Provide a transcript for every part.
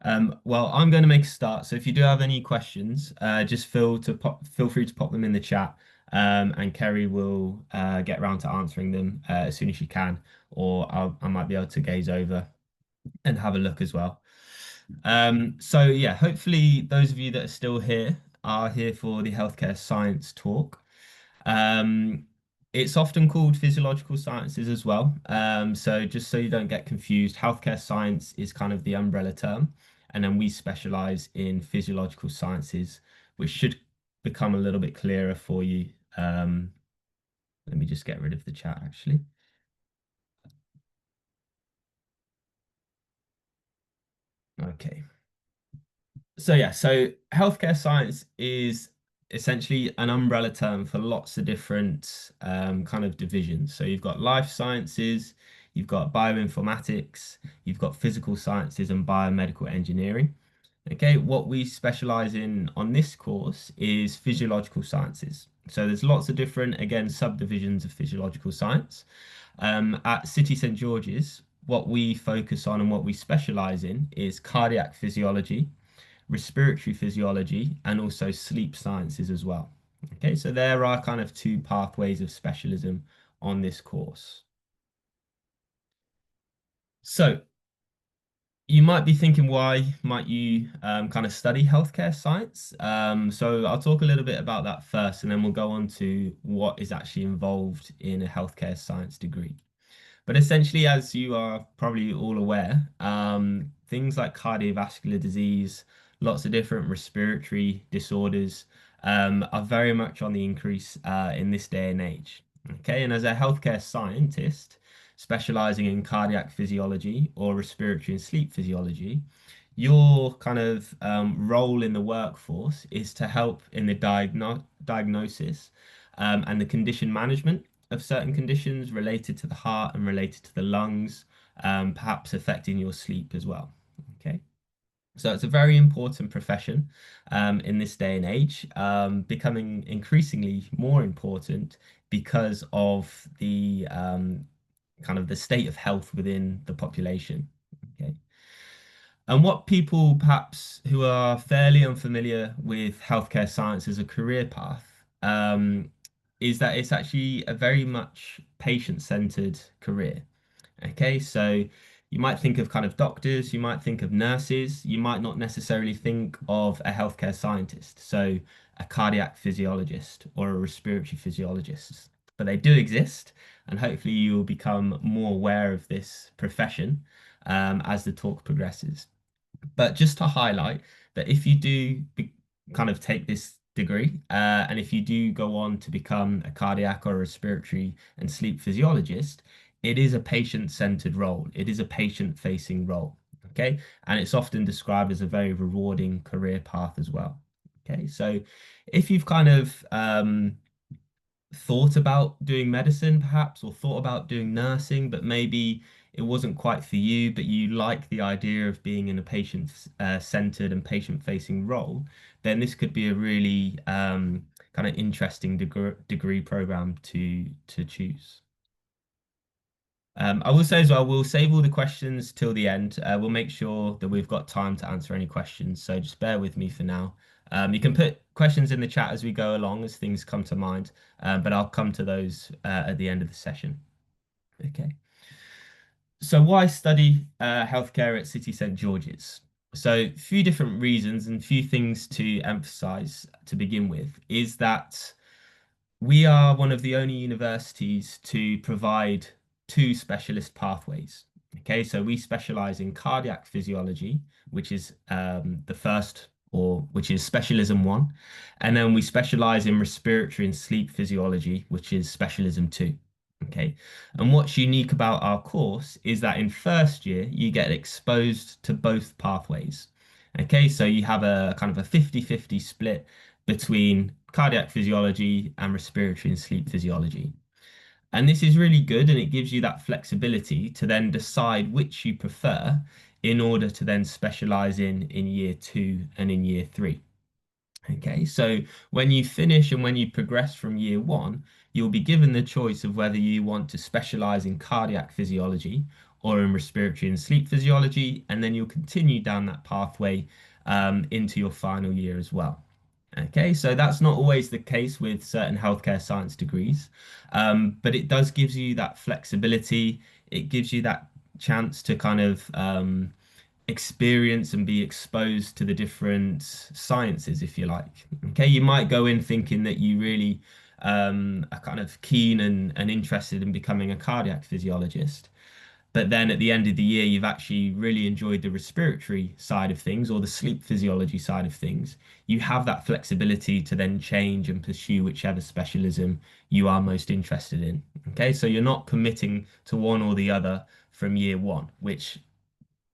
Well, I'm going to make a start. So if you do have any questions, just feel free to pop them in the chat, and Kerry will get around to answering them as soon as she can, or I might be able to gaze over and have a look as well. So yeah, hopefully those of you that are still here are here for the healthcare science talk. Um, it's often called physiological sciences as well. So just so you don't get confused, healthcare science is kind of the umbrella term, and then we specialize in physiological sciences, which should become a little bit clearer for you. Um, Let me just get rid of the chat actually. Okay. So yeah, so healthcare science is essentially an umbrella term for lots of different kind of divisions. So you've got life sciences, you've got bioinformatics, you've got physical sciences and biomedical engineering. Okay, what we specialize in on this course is physiological sciences. So there's lots of different, again, subdivisions of physiological science. At City St George's, what we focus on and what we specialize in is cardiac physiology, respiratory physiology, and also sleep sciences as well. Okay, so there are kind of two pathways of specialism on this course. So you might be thinking, why might you kind of study healthcare science? So I'll talk a little bit about that first, and then we'll go on to what is actually involved in a healthcare science degree. But essentially, as you are probably all aware, things like cardiovascular disease, lots of different respiratory disorders, are very much on the increase in this day and age. Okay, and as a healthcare scientist specializing in cardiac physiology or respiratory and sleep physiology, your kind of role in the workforce is to help in the diagnosis and the condition management of certain conditions related to the heart and related to the lungs, perhaps affecting your sleep as well. Okay. So it's a very important profession in this day and age, becoming increasingly more important because of the kind of the state of health within the population. Okay. And what people perhaps who are fairly unfamiliar with healthcare science as a career path is that it's actually a very much patient-centered career. Okay, so you might think of kind of doctors, you might think of nurses, you might not necessarily think of a healthcare scientist, so a cardiac physiologist or a respiratory physiologist. But they do exist, and hopefully you will become more aware of this profession as the talk progresses. But just to highlight that if you kind of take this degree, and if you do go on to become a cardiac or respiratory and sleep physiologist, it is a patient-centered role. It is a patient-facing role. Okay. And it's often described as a very rewarding career path as well. Okay. So if you've kind of thought about doing medicine perhaps, or thought about doing nursing, but maybe it wasn't quite for you, but you like the idea of being in a patient centered and patient facing role, then this could be a really kind of interesting degree program to choose. I will say as well, we'll save all the questions till the end. We'll make sure that we've got time to answer any questions. So just bear with me for now. You can put questions in the chat as we go along as things come to mind, but I'll come to those at the end of the session. Okay. So why study healthcare at City St George's? So a few different reasons and a few things to emphasize to begin with is that we are one of the only universities to provide two specialist pathways. Okay, so we specialize in cardiac physiology, which is the first, or which is specialism one, and then we specialize in respiratory and sleep physiology, which is specialism two. Okay, and what's unique about our course is that in first year you get exposed to both pathways. Okay, so you have a kind of a 50-50 split between cardiac physiology and respiratory and sleep physiology. And this is really good, and it gives you that flexibility to then decide which you prefer in order to then specialize in year two and in year three. Okay, so when you finish and when you progress from year one, you'll be given the choice of whether you want to specialize in cardiac physiology or in respiratory and sleep physiology, and then you'll continue down that pathway into your final year as well. Okay, so that's not always the case with certain healthcare science degrees, but it does gives you that flexibility. It gives you that chance to kind of experience and be exposed to the different sciences, if you like. Okay, you might go in thinking that you really are kind of keen and interested in becoming a cardiac physiologist. But then at the end of the year, you've actually really enjoyed the respiratory side of things or the sleep physiology side of things. You have that flexibility to then change and pursue whichever specialism you are most interested in. Okay, so you're not committing to one or the other from year one, which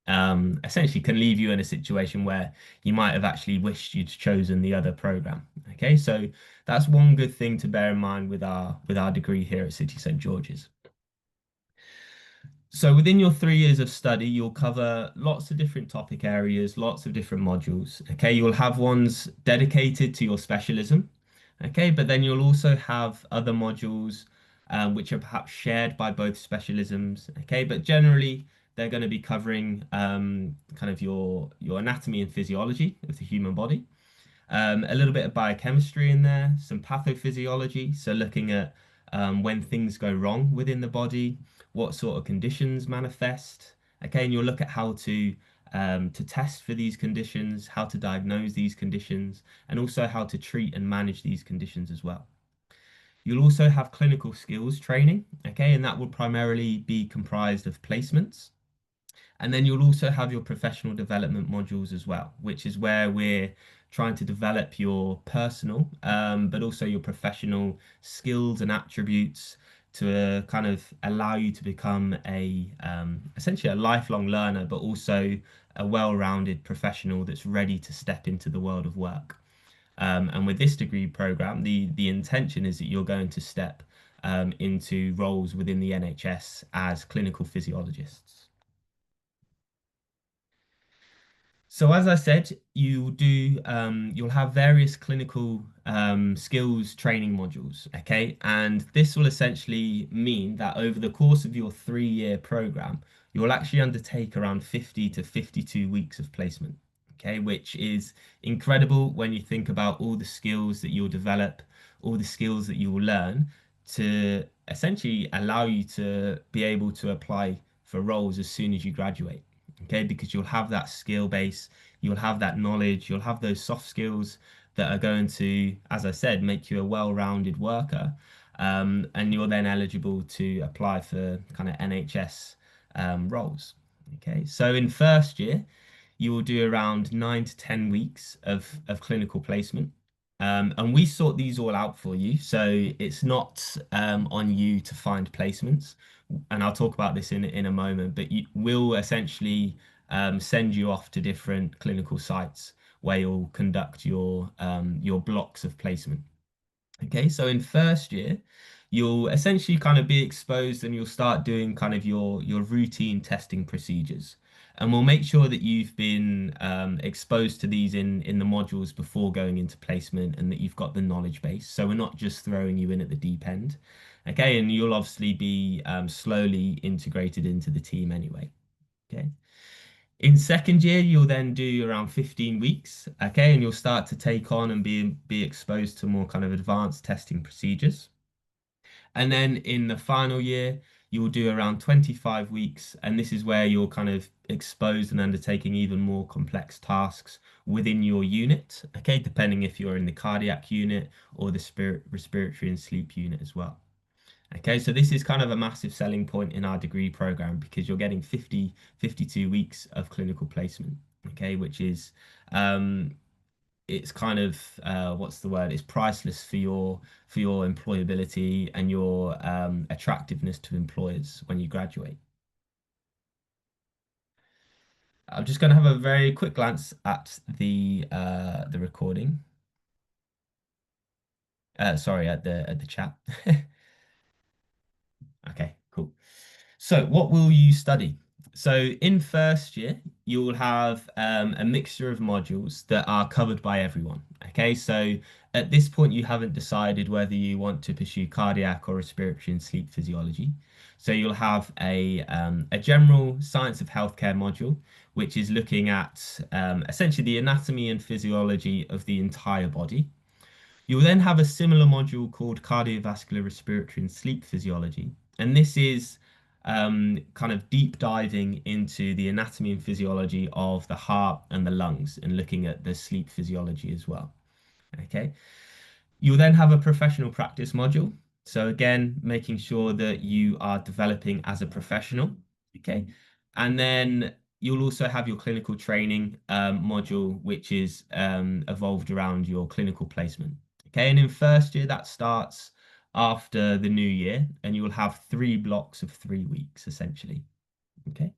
essentially can leave you in a situation where you might have actually wished you'd chosen the other program. Okay, so that's one good thing to bear in mind with our degree here at City St George's. So within your 3 years of study, you'll cover lots of different topic areas, lots of different modules. Okay, you'll have ones dedicated to your specialism. Okay, but then you'll also have other modules which are perhaps shared by both specialisms. Okay, but generally they're going to be covering kind of your anatomy and physiology of the human body. A little bit of biochemistry in there, some pathophysiology, so looking at when things go wrong within the body, what sort of conditions manifest. Okay, and you'll look at how to test for these conditions, how to diagnose these conditions, and also how to treat and manage these conditions as well. You'll also have clinical skills training, okay, and that will primarily be comprised of placements. And then you'll also have your professional development modules as well, which is where we're trying to develop your personal, but also your professional skills and attributes to kind of allow you to become a essentially a lifelong learner, but also a well-rounded professional that's ready to step into the world of work. And with this degree program, the intention is that you're going to step into roles within the NHS as clinical physiologists. So as I said, you'll have various clinical skills training modules, okay? And this will essentially mean that over the course of your 3 year program, you'll actually undertake around 50 to 52 weeks of placement, okay? Which is incredible when you think about all the skills that you'll develop, all the skills that you will learn to essentially allow you to be able to apply for roles as soon as you graduate. Okay, because you'll have that skill base, you'll have that knowledge, you'll have those soft skills that are going to, as I said, make you a well-rounded worker. And you're then eligible to apply for kind of NHS roles. Okay, so in first year, you will do around 9 to 10 weeks of clinical placement. And we sort these all out for you. So it's not on you to find placements. And I'll talk about this in a moment, but we'll essentially send you off to different clinical sites where you'll conduct your blocks of placement. Okay, so in first year, you'll essentially kind of be exposed and you'll start doing kind of your routine testing procedures. And we'll make sure that you've been exposed to these in the modules before going into placement and that you've got the knowledge base. So we're not just throwing you in at the deep end. Okay, and you'll obviously be slowly integrated into the team anyway. Okay. In second year, you'll then do around 15 weeks, okay, and you'll start to take on and be exposed to more kind of advanced testing procedures. And then in the final year, you'll do around 25 weeks, and this is where you're kind of exposed and undertaking even more complex tasks within your unit, okay, depending if you're in the cardiac unit or the respiratory and sleep unit as well. Okay, so this is kind of a massive selling point in our degree program because you're getting 52 weeks of clinical placement, okay, which is it's kind of what's the word? It's priceless for your employability and your attractiveness to employers when you graduate. I'm just going to have a very quick glance at the recording. Sorry, at the chat. Okay, cool. So, what will you study? So, in first year, you will have a mixture of modules that are covered by everyone. Okay, so at this point, you haven't decided whether you want to pursue cardiac or respiratory and sleep physiology. So you'll have a general science of healthcare module, which is looking at essentially the anatomy and physiology of the entire body. You'll then have a similar module called cardiovascular, respiratory, and sleep physiology. And this is kind of deep diving into the anatomy and physiology of the heart and the lungs and looking at the sleep physiology as well. Okay. You'll then have a professional practice module. So again, making sure that you are developing as a professional. Okay. And then you'll also have your clinical training module, which is evolved around your clinical placement. Okay. And in first year, that starts after the new year, and you'll have 3 blocks of 3 weeks essentially. Okay.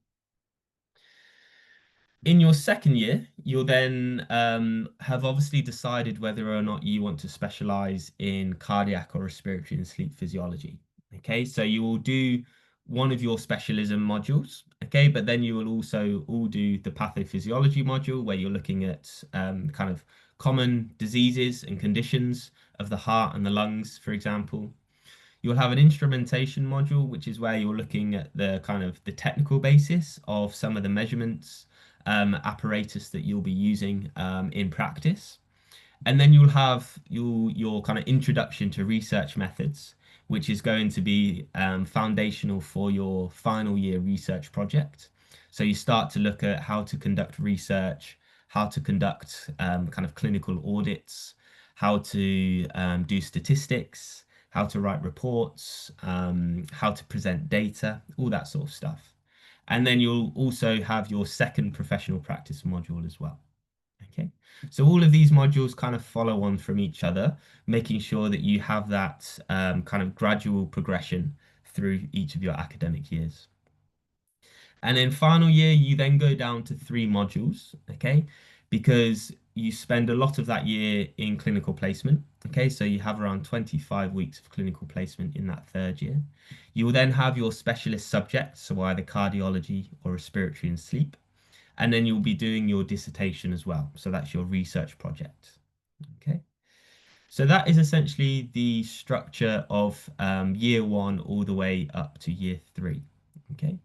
In your second year, you'll then have obviously decided whether or not you want to specialize in cardiac or respiratory and sleep physiology. Okay, so you will do one of your specialism modules. Okay, but then you will also all do the pathophysiology module where you're looking at kind of common diseases and conditions of the heart and the lungs, for example. You'll have an instrumentation module, which is where you're looking at the kind of the technical basis of some of the measurements apparatus that you'll be using in practice. And then you'll have your kind of introduction to research methods, which is going to be foundational for your final year research project. So you start to look at how to conduct research, how to conduct kind of clinical audits, how to do statistics, how to write reports, how to present data, all that sort of stuff. And then you'll also have your second professional practice module as well. Okay. So all of these modules kind of follow on from each other, making sure that you have that kind of gradual progression through each of your academic years. And then final year, you then go down to 3 modules, okay? Because you spend a lot of that year in clinical placement, okay? So you have around 25 weeks of clinical placement in that third year. You will then have your specialist subjects, so either cardiology or respiratory and sleep. And then you'll be doing your dissertation as well. So that's your research project, okay? So that is essentially the structure of year one all the way up to year three, okay?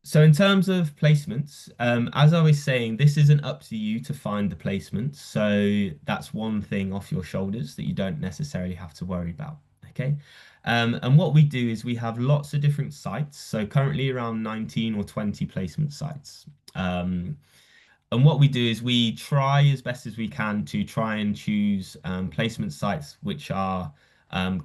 So in terms of placements, as I was saying, this isn't up to you to find the placements. So that's one thing off your shoulders that you don't necessarily have to worry about. Okay. And what we do is we have lots of different sites. So currently around 19 or 20 placement sites. And what we do is we try as best as we can to try and choose placement sites which are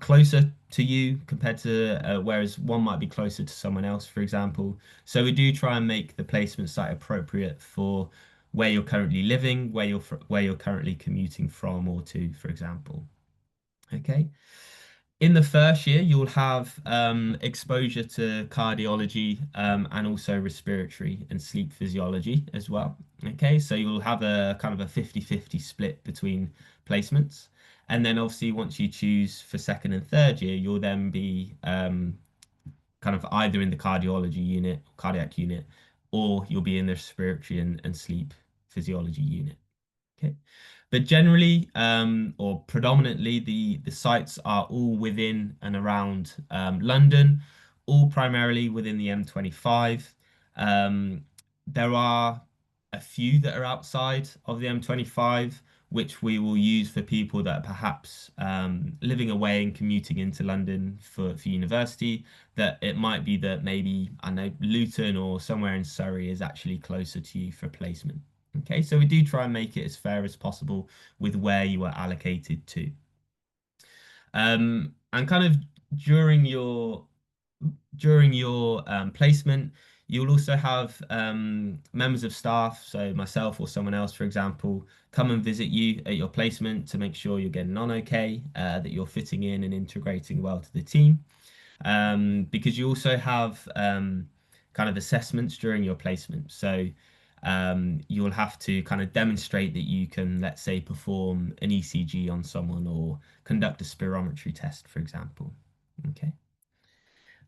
closer to you compared to whereas one might be closer to someone else, for example. So we do try and make the placement site appropriate for where you're currently living, where you're currently commuting from or to, for example. Okay. In the first year, you'll have exposure to cardiology and also respiratory and sleep physiology as well. Okay, so you'll have a kind of a 50-50 split between placements. And then obviously once you choose for second and third year, you'll then be kind of either in the cardiology unit, cardiac unit, or you'll be in the respiratory and sleep physiology unit. Okay. But generally, or predominantly, the sites are all within and around London, all primarily within the M25. Um, there are a few that are outside of the M25, which we will use for people that are perhaps living away and commuting into London for university. That it might be that maybe, I know, Luton or somewhere in Surrey is actually closer to you for placement. Okay, so we do try and make it as fair as possible with where you are allocated to. And kind of during your placement, you'll also have members of staff, so myself or someone else, for example, come and visit you at your placement to make sure you're getting on okay, that you're fitting in and integrating well to the team. Because you also have kind of assessments during your placement. So you'll have to kind of demonstrate that you can, let's say, perform an ECG on someone or conduct a spirometry test, for example. Okay.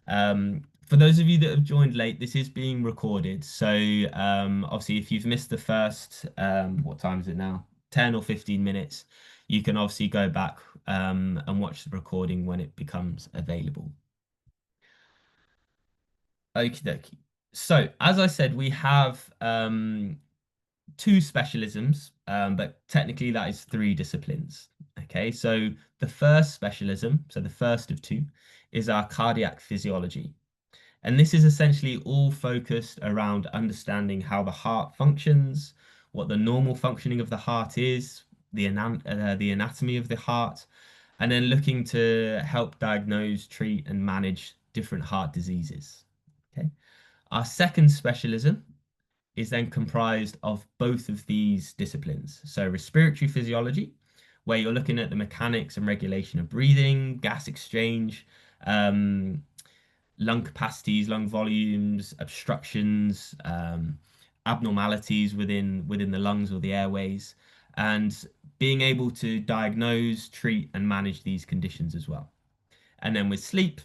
For those of you that have joined late, this is being recorded. So obviously, if you've missed the first, what time is it now? 10 or 15 minutes, you can obviously go back and watch the recording when it becomes available. Okie dokie. So, as I said, we have two specialisms, but technically that is three disciplines. Okay, so the first specialism, so the first of two, is our cardiac physiology. And this is essentially all focused around understanding how the heart functions, what the normal functioning of the heart is, the anatomy of the heart, and then looking to help diagnose, treat, and manage different heart diseases. Okay. Our second specialism is then comprised of both of these disciplines. So respiratory physiology, where you're looking at the mechanics and regulation of breathing, gas exchange, um, lung capacities, lung volumes, obstructions, abnormalities within the lungs or the airways, and being able to diagnose, treat, and manage these conditions as well. And then with sleep,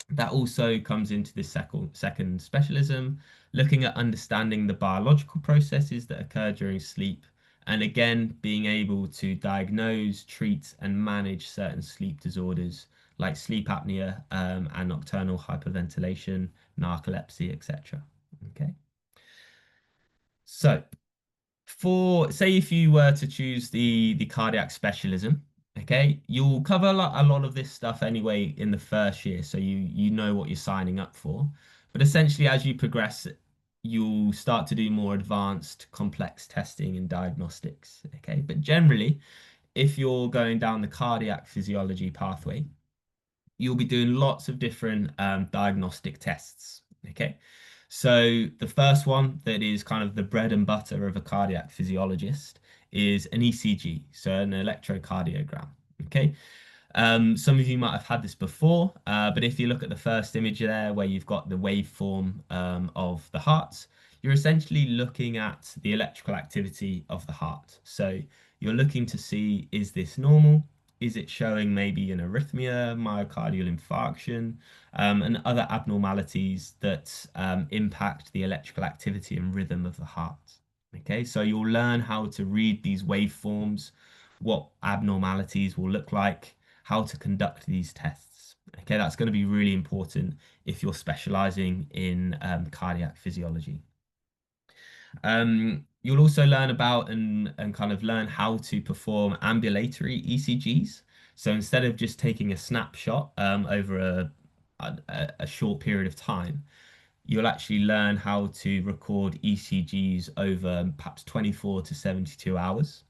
that also comes into this second specialism, looking at understanding the biological processes that occur during sleep, and again, being able to diagnose, treat, and manage certain sleep disorders like sleep apnea and nocturnal hyperventilation, narcolepsy, etc. Okay. So, for say if you were to choose the cardiac specialism, okay, you'll cover a lot of this stuff anyway in the first year, so you know what you're signing up for. But essentially, as you progress, you'll start to do more advanced, complex testing and diagnostics. Okay, but generally, if you're going down the cardiac physiology pathway, you'll be doing lots of different diagnostic tests. Okay. So the first one that is kind of the bread and butter of a cardiac physiologist is an ECG, so an electrocardiogram. Okay. Some of you might have had this before, but if you look at the first image there where you've got the waveform of the heart, you're essentially looking at the electrical activity of the heart. So you're looking to see, is this normal? Is it showing maybe an arrhythmia, myocardial infarction, and other abnormalities that impact the electrical activity and rhythm of the heart? Okay, so you'll learn how to read these waveforms, what abnormalities will look like, how to conduct these tests. Okay, that's going to be really important if you're specializing in cardiac physiology. You'll also learn about and kind of learn how to perform ambulatory ECGs. So instead of just taking a snapshot over a short period of time, you'll actually learn how to record ECGs over perhaps 24 to 72 hours.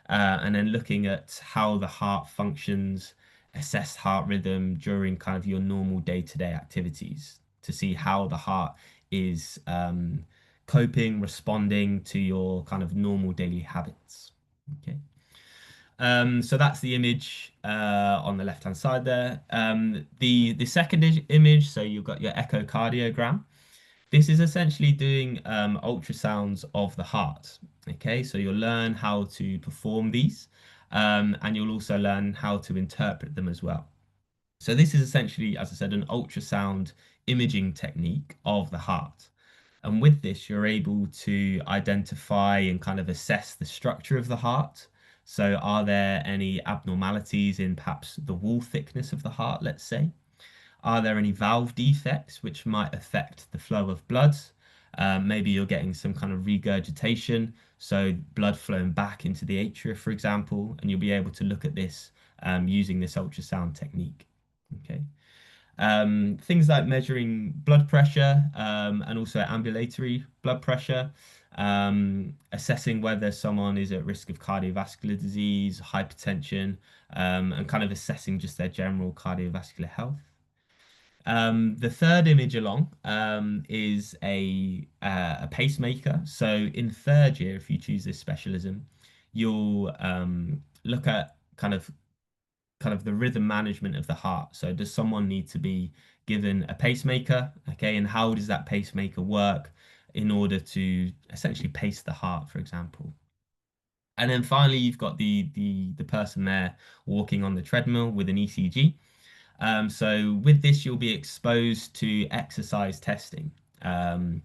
And then looking at how the heart functions, assess heart rhythm during kind of your normal day-to-day activities to see how the heart is coping, responding to your kind of normal daily habits. Okay. So that's the image on the left-hand side there. The second image, so you've got your echocardiogram. This is essentially doing ultrasounds of the heart. Okay, so you'll learn how to perform these, and you'll also learn how to interpret them as well. So this is essentially, as I said, an ultrasound imaging technique of the heart. And with this, you're able to identify and kind of assess the structure of the heart. So are there any abnormalities in perhaps the wall thickness of the heart, let's say? Are there any valve defects which might affect the flow of blood? Maybe you're getting some kind of regurgitation, so blood flowing back into the atria, for example, and you'll be able to look at this using this ultrasound technique. Okay. Things like measuring blood pressure and also ambulatory blood pressure, assessing whether someone is at risk of cardiovascular disease, hypertension, and kind of assessing just their general cardiovascular health. The third image along is a pacemaker. So in third year, if you choose this specialism, you'll look at kind of the rhythm management of the heart. So does someone need to be given a pacemaker? Okay, and how does that pacemaker work in order to essentially pace the heart, for example? And then finally, you've got the person there walking on the treadmill with an ECG. So with this, you'll be exposed to exercise testing. Um,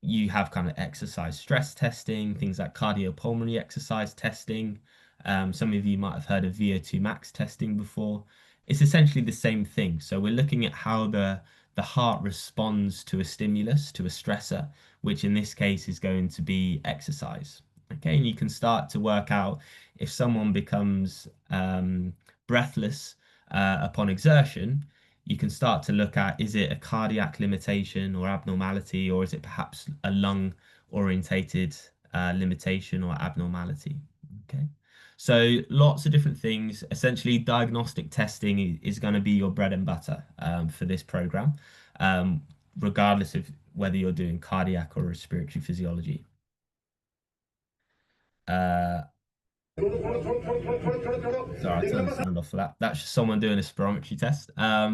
you have kind of exercise stress testing, things like cardiopulmonary exercise testing. Some of you might have heard of VO2 max testing before. It's essentially the same thing. So we're looking at how the heart responds to a stimulus, to a stressor, which in this case is going to be exercise. Okay, and you can start to work out if someone becomes breathless upon exertion, you can start to look at, is it a cardiac limitation or abnormality, or is it perhaps a lung orientated limitation or abnormality? Okay. So lots of different things. Essentially, diagnostic testing is going to be your bread and butter for this program, um, regardless of whether you're doing cardiac or respiratory physiology. Uh, Sorry, I turned the sound off for that. That's just someone doing a spirometry test.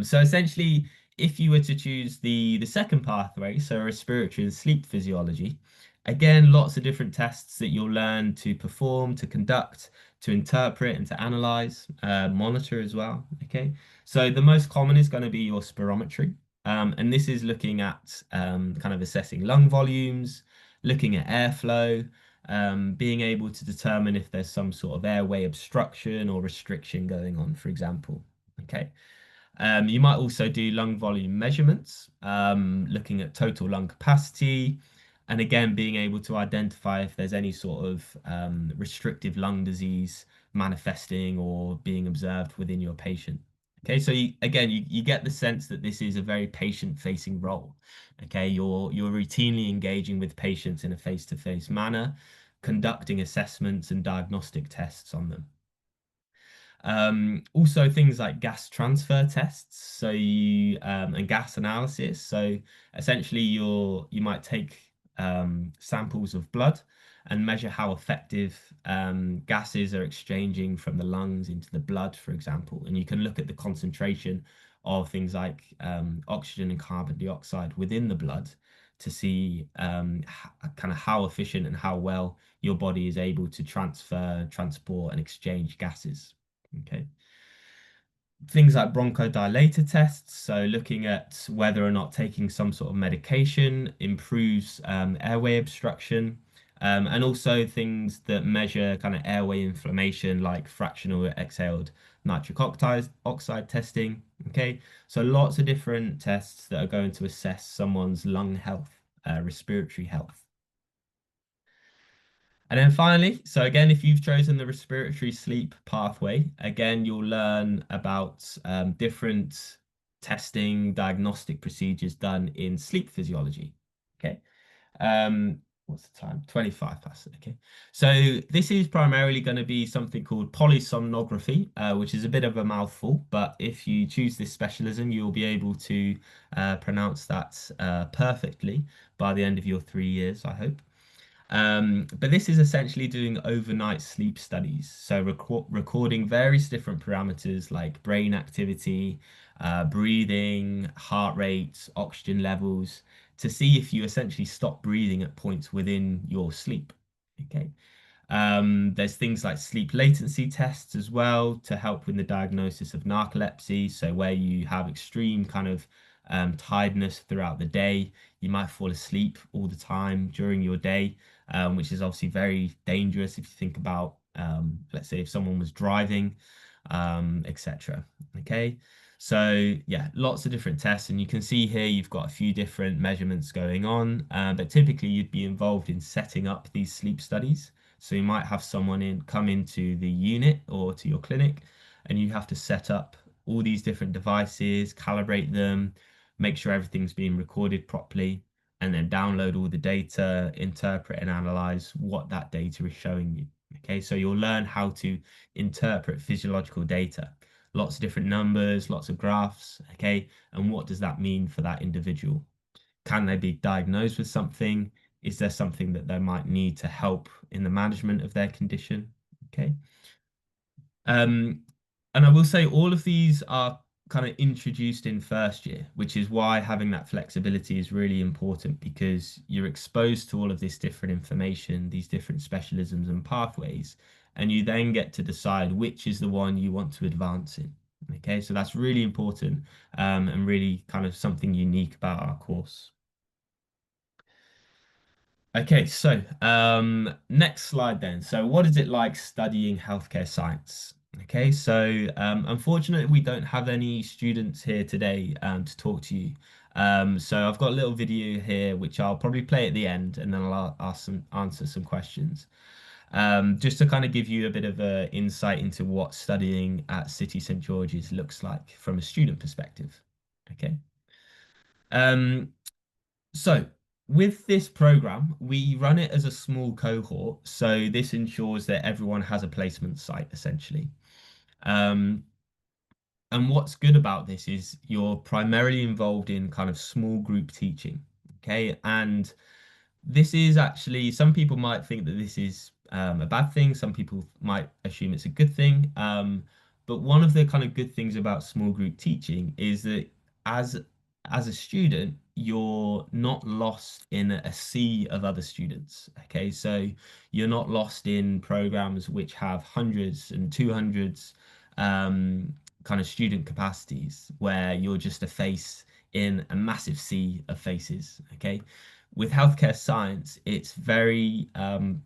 So essentially, if you were to choose the second pathway, so respiratory and sleep physiology, again, lots of different tests that you'll learn to perform, to conduct, to interpret, and to analyze, monitor as well. Okay, so the most common is going to be your spirometry, and this is looking at kind of assessing lung volumes, looking at airflow, being able to determine if there's some sort of airway obstruction or restriction going on, for example. Okay. You might also do lung volume measurements, looking at total lung capacity, and again, being able to identify if there's any sort of restrictive lung disease manifesting or being observed within your patient. Okay, so you get the sense that this is a very patient-facing role. Okay, you're routinely engaging with patients in a face-to-face manner, conducting assessments and diagnostic tests on them. Also things like gas transfer tests, so you and gas analysis. So essentially, you might take samples of blood and measure how effective gases are exchanging from the lungs into the blood, for example. And you can look at the concentration of things like oxygen and carbon dioxide within the blood to see kind of how efficient and how well your body is able to transfer, transport, and exchange gases. Okay. Things like bronchodilator tests, so looking at whether or not taking some sort of medication improves airway obstruction, and also things that measure kind of airway inflammation, like fractional exhaled nitric oxide testing. Okay, so lots of different tests that are going to assess someone's lung health, respiratory health. And then finally, so again, if you've chosen the respiratory sleep pathway, again, you'll learn about different testing, diagnostic procedures done in sleep physiology. Okay. What's the time? 25 past. Okay. So this is primarily going to be something called polysomnography, which is a bit of a mouthful, but if you choose this specialism, you'll be able to pronounce that perfectly by the end of your 3 years, I hope. But this is essentially doing overnight sleep studies. So recording various different parameters like brain activity, breathing, heart rate, oxygen levels to see if you essentially stop breathing at points within your sleep. Okay. There's things like sleep latency tests as well to help with the diagnosis of narcolepsy. So where you have extreme kind of tiredness throughout the day, you might fall asleep all the time during your day, which is obviously very dangerous if you think about, let's say, if someone was driving, etc. Okay. So yeah, lots of different tests, and you can see here you've got a few different measurements going on, but typically you'd be involved in setting up these sleep studies. So you might have someone come into the unit or to your clinic, and you have to set up all these different devices, calibrate them, make sure everything's being recorded properly, and then download all the data, interpret and analyze what that data is showing you. Okay, so you'll learn how to interpret physiological data. Lots of different numbers, lots of graphs, okay, and what does that mean for that individual? Can they be diagnosed with something? Is there something that they might need to help in the management of their condition? Okay. Um, and I will say all of these are kind of introduced in first year, which is why having that flexibility is really important because you're exposed to all of this different information, these different specialisms and pathways, and you then get to decide which is the one you want to advance in. Okay, so that's really important and really kind of something unique about our course. Okay, so next slide then. So what is it like studying healthcare science? Okay, so unfortunately we don't have any students here today to talk to you. So I've got a little video here, which I'll probably play at the end, and then I'll answer some questions. Just to kind of give you a bit of a insight into what studying at City St. George's looks like from a student perspective. Okay. Um, so with this program, we run it as a small cohort. So this ensures that everyone has a placement site essentially. Um, and what's good about this is you're primarily involved in kind of small group teaching. Okay. And this is actually, some people might think that this is a bad thing. Some people might assume it's a good thing. But one of the kind of good things about small group teaching is that as as a student, you're not lost in a sea of other students. Okay, so you're not lost in programs which have hundreds and two hundreds kind of student capacities where you're just a face in a massive sea of faces. Okay, with healthcare science, it's very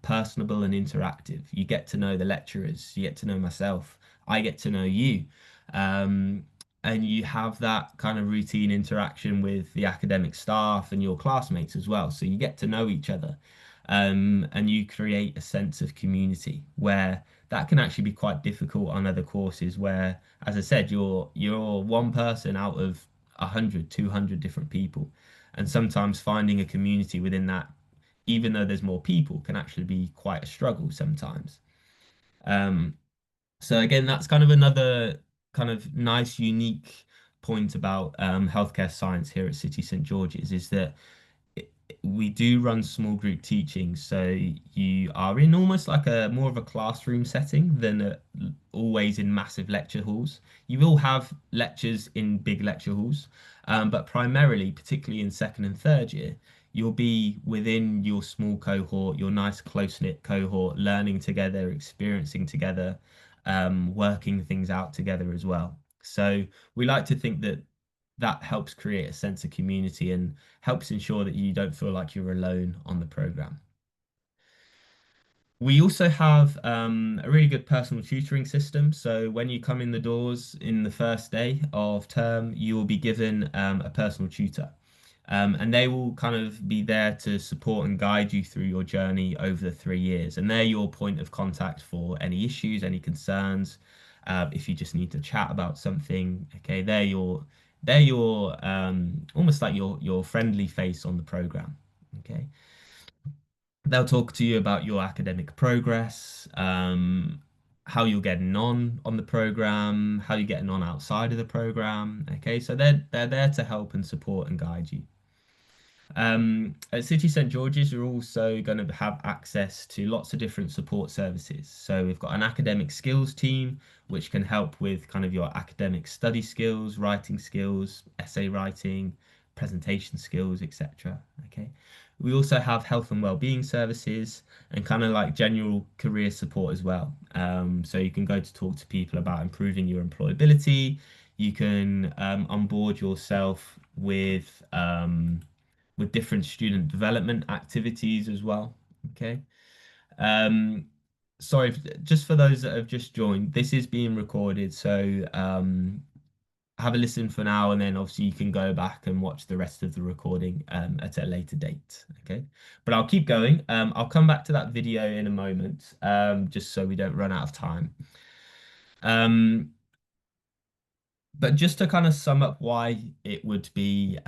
personable and interactive. You get to know the lecturers, you get to know myself, I get to know you. Um, and you have that kind of routine interaction with the academic staff and your classmates as well. So you get to know each other. And you create a sense of community where that can actually be quite difficult on other courses where, as I said, you're one person out of 100, 200 different people. And sometimes finding a community within that, even though there's more people, can actually be quite a struggle sometimes. Um, so again, that's kind of another kind of nice, unique point about healthcare science here at City St. George's is that we do run small group teaching, so you are in almost like a more of a classroom setting than always in massive lecture halls. You will have lectures in big lecture halls, but primarily, particularly in second and third year, you'll be within your small cohort, your nice close-knit cohort, learning together, experiencing together, working things out together as well. So we like to think that that helps create a sense of community and helps ensure that you don't feel like you're alone on the program. We also have a really good personal tutoring system. So when you come in the doors in the first day of term, you will be given a personal tutor. And they will kind of be there to support and guide you through your journey over the 3 years. And they're your point of contact for any issues, any concerns. If you just need to chat about something, okay, they're your almost like your friendly face on the program. Okay. They'll talk to you about your academic progress, how you're getting on the program, how you're getting on outside of the program. Okay, so they're there to help and support and guide you. At City St. George's, you're also going to have access to lots of different support services. So we've got an academic skills team, which can help with kind of your academic study skills, writing skills, essay writing, presentation skills, etc. Okay. We also have health and well-being services and kind of like general career support as well. So you can go to talk to people about improving your employability. You can onboard yourself with different student development activities as well. Okay. Um, sorry, just for those that have just joined, this is being recorded, so have a listen for now, and then obviously you can go back and watch the rest of the recording at a later date. Okay, but I'll keep going. I'll come back to that video in a moment, just so we don't run out of time. Um, but just to kind of sum up why it would be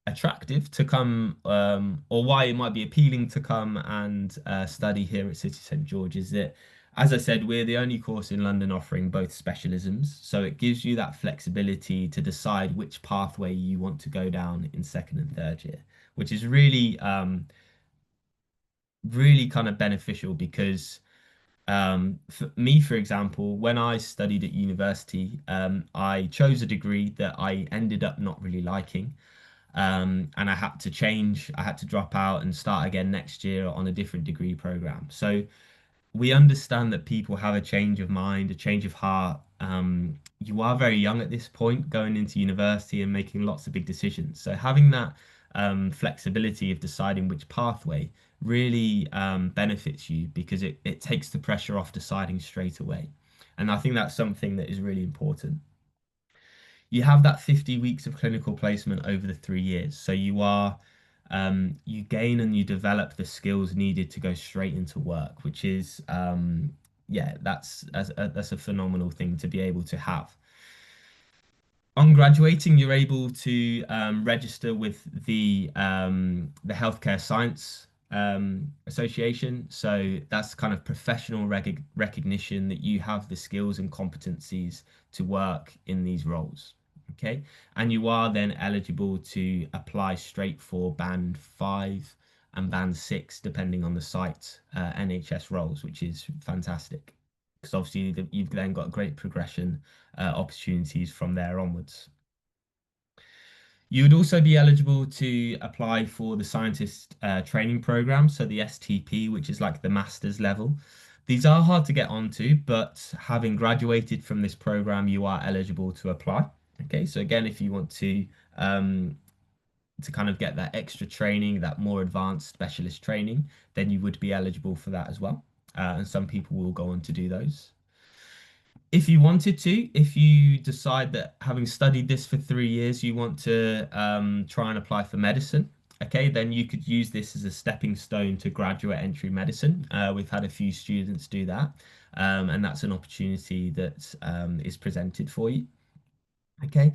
attractive to come, or why it might be appealing to come and study here at City St. George is that, as I said, we're the only course in London offering both specialisms. So it gives you that flexibility to decide which pathway you want to go down in second and third year, which is really kind of beneficial because for me, for example, when I studied at university, I chose a degree that I ended up not really liking. And I had to change, I had to drop out and start again next year on a different degree program. So we understand that people have a change of mind, a change of heart. You are very young at this point, going into university and making lots of big decisions. So having that flexibility of deciding which pathway really benefits you because it takes the pressure off deciding straight away. And I think that's something that is really important. You have that 50 weeks of clinical placement over the 3 years. So you gain and you develop the skills needed to go straight into work, which is, yeah, that's a phenomenal thing to be able to have. On graduating, you're able to register with the Healthcare Science Association. So that's kind of professional recognition that you have the skills and competencies to work in these roles. Okay, and you are then eligible to apply straight for band 5 and band 6, depending on the site, NHS roles, which is fantastic because obviously you've then got great progression opportunities from there onwards. You would also be eligible to apply for the scientist training program, so the STP, which is like the master's level. These are hard to get onto, but having graduated from this program, you are eligible to apply. Okay, so again, if you want um, to kind of get that extra training, that more advanced specialist training, then you would be eligible for that as well. And some people will go on to do those. If you wanted to, if you decide that having studied this for 3 years, you want to try and apply for medicine, okay, then you could use this as a stepping stone to graduate entry medicine. We've had a few students do that, and that's an opportunity that is presented for you. Okay.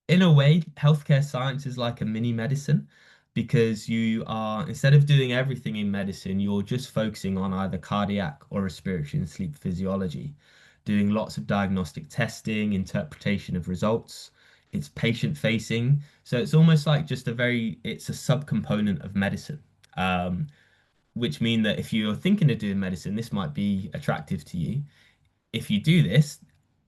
In a way, healthcare science is like a mini medicine because you are, instead of doing everything in medicine, you're just focusing on either cardiac or respiratory and sleep physiology, doing lots of diagnostic testing, interpretation of results. It's patient facing. So it's almost like just it's a subcomponent of medicine. Um, which mean that if you're thinking of doing medicine, this might be attractive to you. If you do this,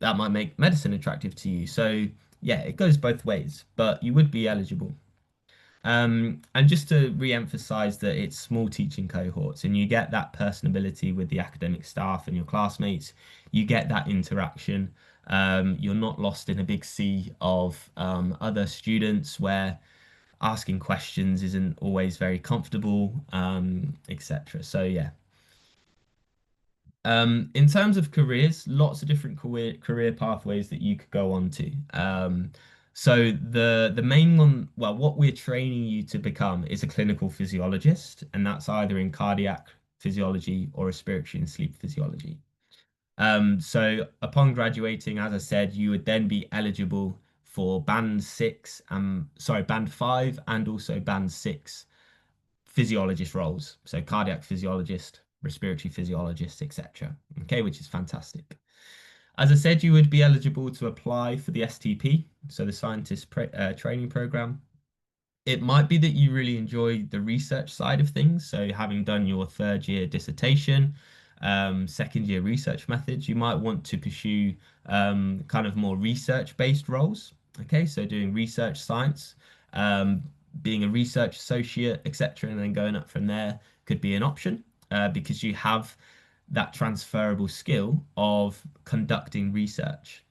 that might make medicine attractive to you. So yeah, it goes both ways, but you would be eligible. And just to re-emphasize that it's small teaching cohorts and you get that personability with the academic staff and your classmates, you get that interaction. You're not lost in a big sea of other students where asking questions isn't always very comfortable, etc. So yeah, in terms of careers, lots of different career pathways that you could go on to. So the main one, well, what we're training you to become is a clinical physiologist, and that's either in cardiac physiology or respiratory and sleep physiology. So upon graduating, as I said, you would then be eligible for band 5 and also band 6 physiologist roles. So cardiac physiologist, respiratory physiologist, etc. Okay, which is fantastic. As I said, you would be eligible to apply for the STP, so the Training Program. It might be that you really enjoy the research side of things. So, having done your third year dissertation, second year research methods, you might want to pursue kind of more research based roles. Okay, so doing research science, um, being a research associate, etc., and then going up from there could be an option because you have that transferable skill of conducting research.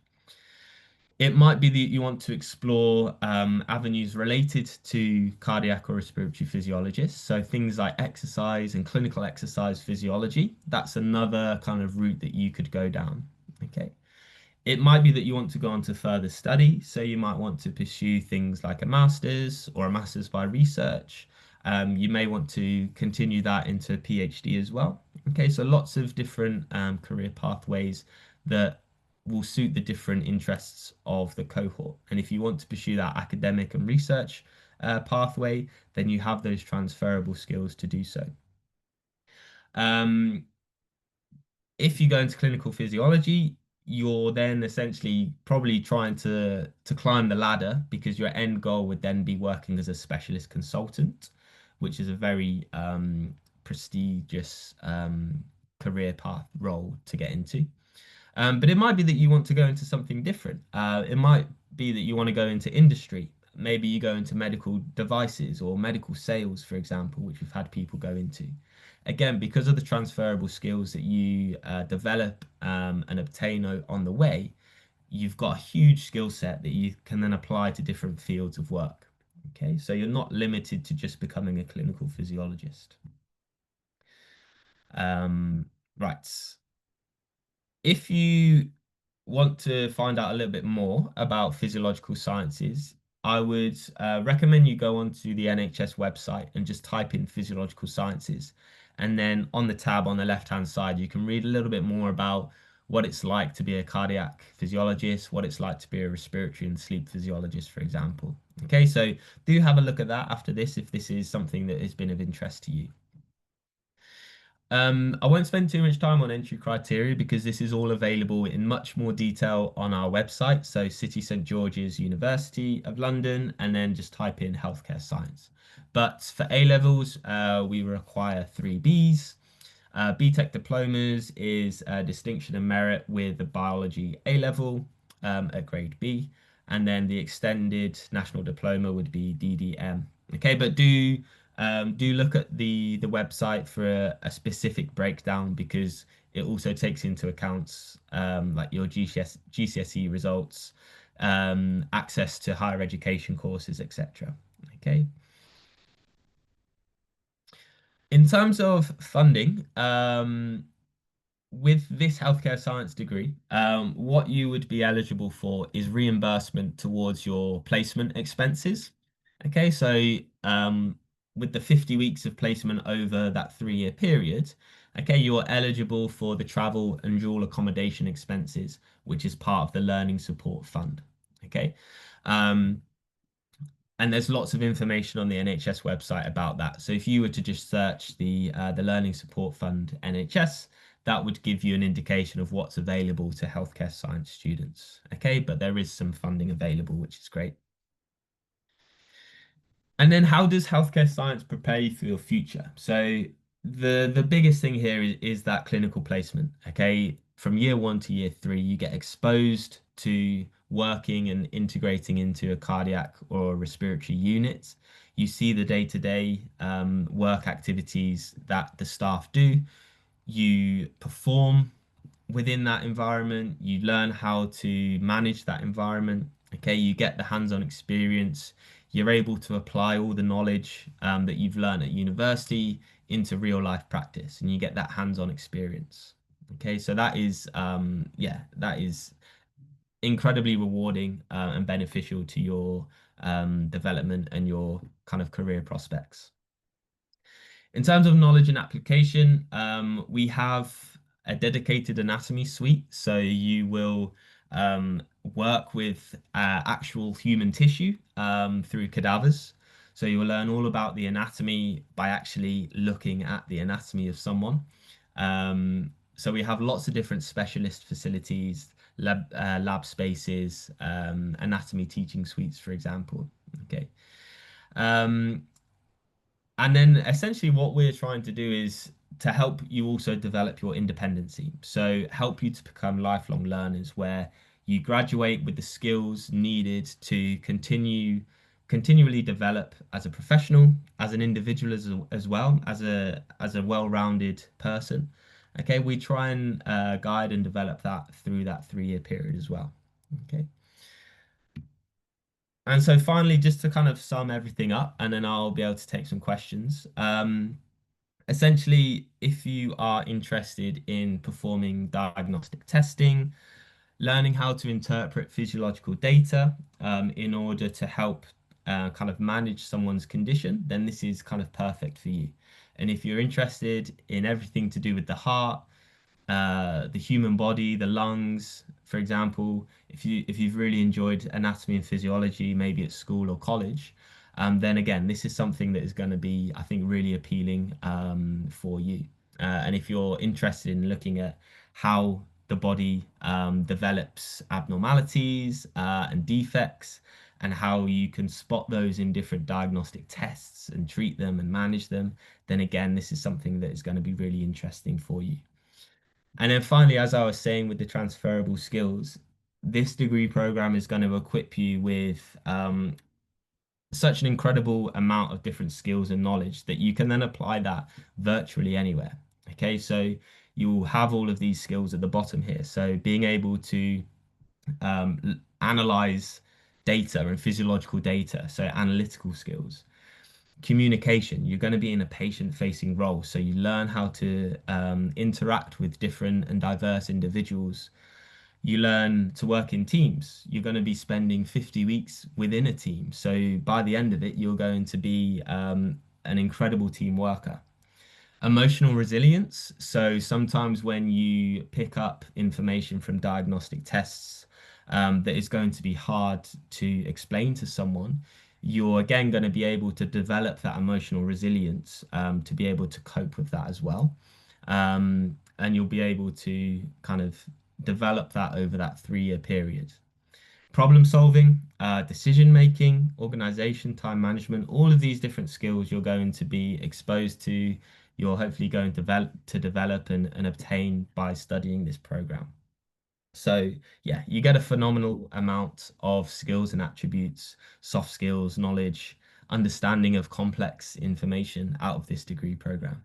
It might be that you want to explore avenues related to cardiac or respiratory physiologists. So things like exercise and clinical exercise physiology. That's another kind of route that you could go down. Okay. It might be that you want to go on to further study. So you might want to pursue things like a master's or a master's by research. You may want to continue that into a PhD as well. Okay, so lots of different career pathways that will suit the different interests of the cohort. And if you want to pursue that academic and research pathway, then you have those transferable skills to do so. Um, if you go into clinical physiology, you're then essentially probably trying to climb the ladder because your end goal would then be working as a specialist consultant, which is a very prestigious career path role to get into. But it might be that you want to go into something different. It might be that you want to go into industry. Maybe you go into medical devices or medical sales, for example, which we've had people go into. Again, because of the transferable skills that you develop and obtain on the way, you've got a huge skill set that you can then apply to different fields of work. Okay, so you're not limited to just becoming a clinical physiologist. Right. If you want to find out a little bit more about physiological sciences, I would recommend you go onto the NHS website and just type in physiological sciences. And then on the tab on the left-hand side, you can read a little bit more about what it's like to be a cardiac physiologist, what it's like to be a respiratory and sleep physiologist, for example. Okay, so do have a look at that after this if this is something that has been of interest to you. I won't spend too much time on entry criteria because this is all available in much more detail on our website. So City St George's University of London, and then just type in healthcare science. But for A levels, we require three Bs. BTEC diplomas is a distinction and merit with the biology A level at grade B, and then the extended national diploma would be DDM. Okay, but do look at the website for a specific breakdown because it also takes into account like your GCSE results, access to higher education courses, etc. Okay. In terms of funding, with this healthcare science degree, what you would be eligible for is reimbursement towards your placement expenses. Okay, so with the 50 weeks of placement over that 3-year period, okay, you're eligible for the travel and dual accommodation expenses, which is part of the Learning Support Fund. Okay. Um, and there's lots of information on the NHS website about that. So if you were to just search the Learning Support Fund NHS, that would give you an indication of what's available to healthcare science students. Okay, but there is some funding available, which is great. And then how does healthcare science prepare you for your future? So the biggest thing here is that clinical placement. Okay. From year one to year three, you get exposed to working and integrating into a cardiac or respiratory unit. You see the day-to-day work activities that the staff do. You perform within that environment, you learn how to manage that environment. Okay, you get the hands-on experience. You're able to apply all the knowledge that you've learned at university into real life practice, and you get that hands-on experience. Okay, so that is, yeah, that is incredibly rewarding and beneficial to your development and your kind of career prospects. In terms of knowledge and application, we have a dedicated anatomy suite. So you will work with actual human tissue through cadavers. So you will learn all about the anatomy by actually looking at the anatomy of someone. So we have lots of different specialist facilities, lab spaces, anatomy teaching suites, for example. Okay. Um, and then essentially what we're trying to do is to help you also develop your independency. So help you to become lifelong learners where you graduate with the skills needed to continually develop as a professional, as an individual as well, as a well-rounded person. Okay, we try and guide and develop that through that 3-year period as well. Okay. And so finally, just to kind of sum everything up, and then I'll be able to take some questions. Essentially, if you are interested in performing diagnostic testing, learning how to interpret physiological data in order to help kind of manage someone's condition, then this is kind of perfect for you. And if you're interested in everything to do with the heart, the human body, the lungs, for example, if you've really enjoyed anatomy and physiology, maybe at school or college, then again, this is something that is going to be, I think, really appealing for you. And if you're interested in looking at how the body develops abnormalities and defects, and how you can spot those in different diagnostic tests and treat them and manage them, then again, this is something that is going to be really interesting for you. And then finally, as I was saying with the transferable skills, this degree program is going to equip you with such an incredible amount of different skills and knowledge that you can then apply that virtually anywhere. Okay, so you'll have all of these skills at the bottom here. So being able to analyze data and physiological data, so analytical skills, communication. You're going to be in a patient-facing role, so you learn how to interact with different and diverse individuals. You learn to work in teams. You're going to be spending 50 weeks within a team. So by the end of it, you're going to be an incredible team worker. Emotional resilience. So sometimes when you pick up information from diagnostic tests that is going to be hard to explain to someone, you're again going to be able to develop that emotional resilience to be able to cope with that as well. And you'll be able to kind of develop that over that 3-year period. Problem solving, decision making, organization, time management, all of these different skills you're going to be exposed to, you're hopefully going to develop and obtain by studying this program. So yeah, you get a phenomenal amount of skills and attributes, soft skills, knowledge, understanding of complex information out of this degree program.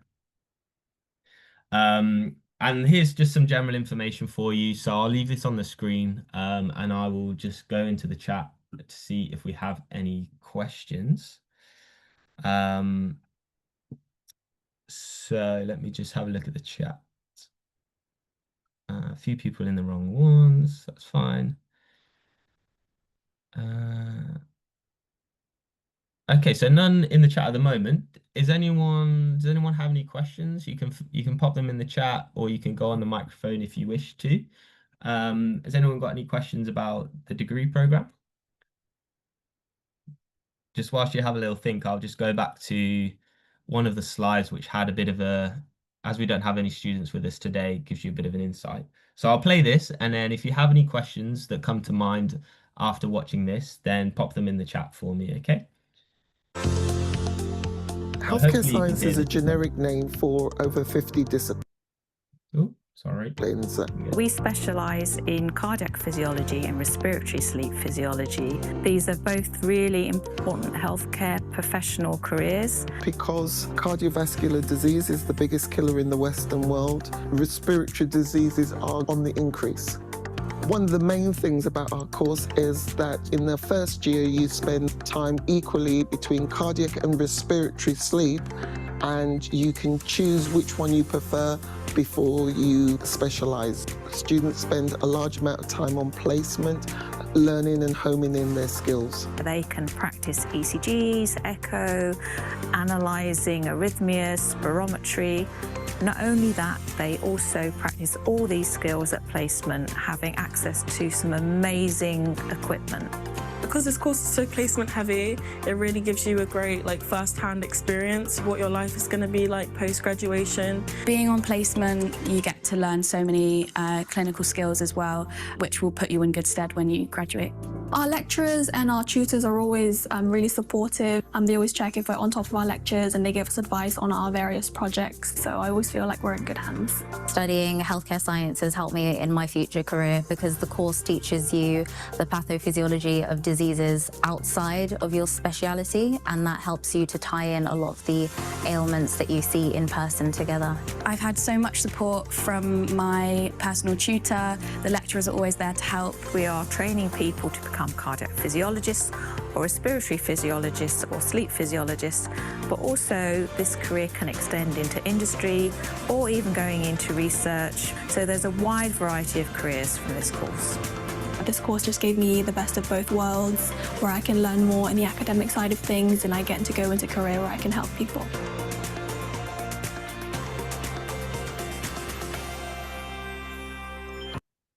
And here's just some general information for you. So I'll leave this on the screen and I will just go into the chat to see if we have any questions. So let me just have a look at the chat. A few people in the wrong ones, that's fine. Okay, so none in the chat at the moment. Does anyone have any questions? You can pop them in the chat or you can go on the microphone if you wish to. Has anyone got any questions about the degree program? Just whilst you have a little think, I'll just go back to one of the slides which had a bit of as we don't have any students with us today, gives you a bit of an insight. So I'll play this, and then if you have any questions that come to mind after watching this, then pop them in the chat for me, okay? Healthcare science is a generic name for over 50 disciplines. Oh, sorry. We specialize in cardiac physiology and respiratory sleep physiology. These are both really important healthcare professional careers. Because cardiovascular disease is the biggest killer in the Western world, respiratory diseases are on the increase. One of the main things about our course is that in the first year you spend time equally between cardiac and respiratory sleep, and you can choose which one you prefer before you specialize. Students spend a large amount of time on placement, learning and homing in their skills. They can practice ECGs, echo, analysing arrhythmias, spirometry. Not only that, they also practice all these skills at placement, having access to some amazing equipment. Because this course is so placement heavy, it really gives you a great first-hand experience of what your life is going to be like post-graduation. Being on placement, you get to learn so many clinical skills as well, which will put you in good stead when you graduate. Our lecturers and our tutors are always really supportive. They always check if we're on top of our lectures and they give us advice on our various projects. So I always feel like we're in good hands. Studying healthcare science has helped me in my future career because the course teaches you the pathophysiology of diseases outside of your speciality, and that helps you to tie in a lot of the ailments that you see in person together. I've had so much support from my personal tutor. The lecturers are always there to help. We are training people to become cardiac physiologists or respiratory physiologists or sleep physiologists, but also this career can extend into industry or even going into research. So there's a wide variety of careers from this course. This course just gave me the best of both worlds, where I can learn more in the academic side of things and I get to go into a career where I can help people.